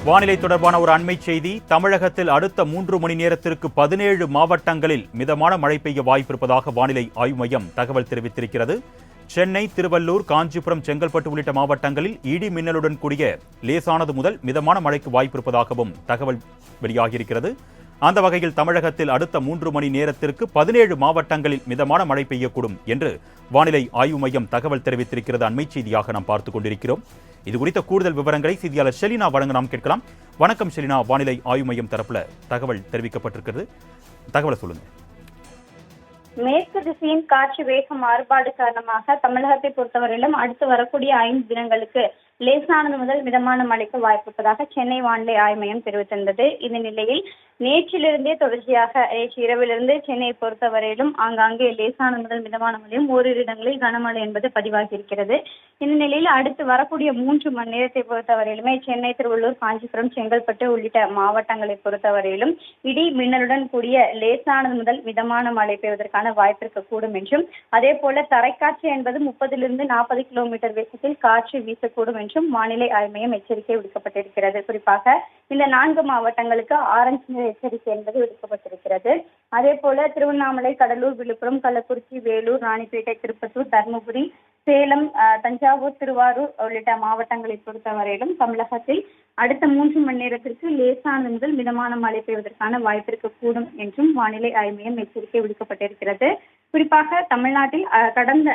வானிலை தொடர்பான ஒரு அண்மை செய்தி. தமிழகத்தில் அடுத்த 3 மணி நேரத்திற்கு 17 மாவட்டங்களில் மிதமான மழை பெய்ய வாய்ப்பிருப்பதாக வானிலை ஆய்வு மையம் தகவல் தெரிவித்திருக்கிறது. சென்னை, திருவள்ளூர், காஞ்சிபுரம், செங்கல்பட்டு உள்ளிட்ட மாவட்டங்களில் இடி மின்னலுடன் கூடிய லேசானது முதல் மிதமான மழைக்கு வாய்ப்பிருப்பதாகவும் தகவல் வெளியாகியிருக்கிறது. அந்த வகையில் தமிழகத்தில் அடுத்த 3 மணி நேரத்திற்கு 17 மாவட்டங்களில் மிதமான மழை பெய்யக்கூடும் என்று வானிலை ஆய்வு மையம் தகவல் தெரிவித்திருக்கிறது. அண்மை செய்தியாக நாம் பார்த்துக் கொண்டிருக்கிறோம். இது குறித்த கூடுதல் விவரங்களை செய்தியாளர் ஷெலினா வழங்க நாம் கேட்கலாம். வணக்கம் ஷெலினா, வானிலை ஆய்வு மையம் தரப்புல தகவல் தெரிவிக்கப்பட்டிருக்கிறது, தகவலை சொல்லுங்க. மேற்கு திசையின் காற்று வேக மாறுபாடு காரணமாக தமிழகத்தை பொறுத்தவரையிலும் அடுத்து வரக்கூடிய 5 தினங்களுக்கு லேசானது முதல் மிதமான மழைக்கு வாய்ப்பிருப்பதாக சென்னை வானிலை ஆய்வு மையம் தெரிவித்திருந்தது. இந்த நிலையில் நேற்றிலிருந்தே தொடர்ச்சியாக நேற்று இரவிலிருந்து சென்னையை பொறுத்தவரையிலும் ஆங்காங்கே லேசானது முதல் மிதமான மழையும் ஓரிரு இடங்களில் கனமழை என்பது பதிவாகி இருக்கிறது. இந்த நிலையில் அடுத்து வரக்கூடிய 3 மணி நேரத்தை பொறுத்தவரையிலுமே சென்னை, திருவள்ளூர், காஞ்சிபுரம், செங்கல்பட்டு உள்ளிட்ட மாவட்டங்களை பொறுத்தவரையிலும் இடி மின்னலுடன் கூடிய லேசானது முதல் மிதமான மழை பெய்வதற்கான வாய்ப்பு இருக்கக்கூடும் என்றும், அதே போல தரைக்காற்று என்பது 30 to 40 கிலோமீட்டர் வேகத்தில் காற்று வீசக்கூடும் என்றும் வானிலை ஆய்வு மையம் எச்சரிக்கை விடுக்கப்பட்டிருக்கிறது. குறிப்பாக இந்த 4 மாவட்டங்களுக்கு ஆரஞ்சு நிற எச்சரிக்கை என்பது விடுக்கப்பட்டிருக்கிறது. அதே போல திருவண்ணாமலை, கடலூர், விழுப்புரம், கள்ளக்குறிச்சி, வேலூர், ராணிப்பேட்டை, திருப்பத்தூர், தருமபுரி, சேலம், தஞ்சாவூர், திருவாரூர் உள்ளிட்ட மாவட்டங்களை பொறுத்தவரையிலும் தமிழகத்தில் அடுத்த 3 மணி நேரத்திற்கு லேசானது முதல் மிதமான மழை பெய்வதற்கான வாய்ப்பு இருக்கக்கூடும் என்றும் வானிலை ஆய்வு மையம் எச்சரிக்கை விடுக்கப்பட்டிருக்கிறது. குறிப்பாக தமிழ்நாட்டில் கடந்த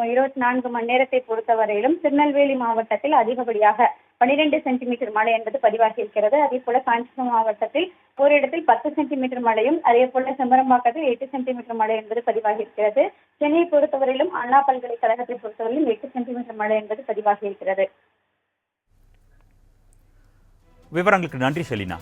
24 மணி நேரத்தை பொறுத்தவரையிலும் திருநெல்வேலி மாவட்டத்தில் அதிகப்படியாக 12 சென்டிமீட்டர் மழை என்பது பதிவாகி இருக்கிறது. அதே போல காஞ்சிபுரம் மாவட்டத்தில் ஒரு இடத்தில் 10 சென்டிமீட்டர் மழையும், அதே போல செம்பரம்பாக்கத்தில் 8 சென்டிமீட்டர் மழை என்பது பதிவாகி இருக்கிறது. சென்னையை பொறுத்தவரையிலும் அண்ணா பல்கலைக்கழகத்தை பொறுத்தவரையிலும் 8 சென்டிமீட்டர் மழை என்பது பதிவாகி இருக்கிறது. விவரங்களுக்கு நன்றி ஷெலினா.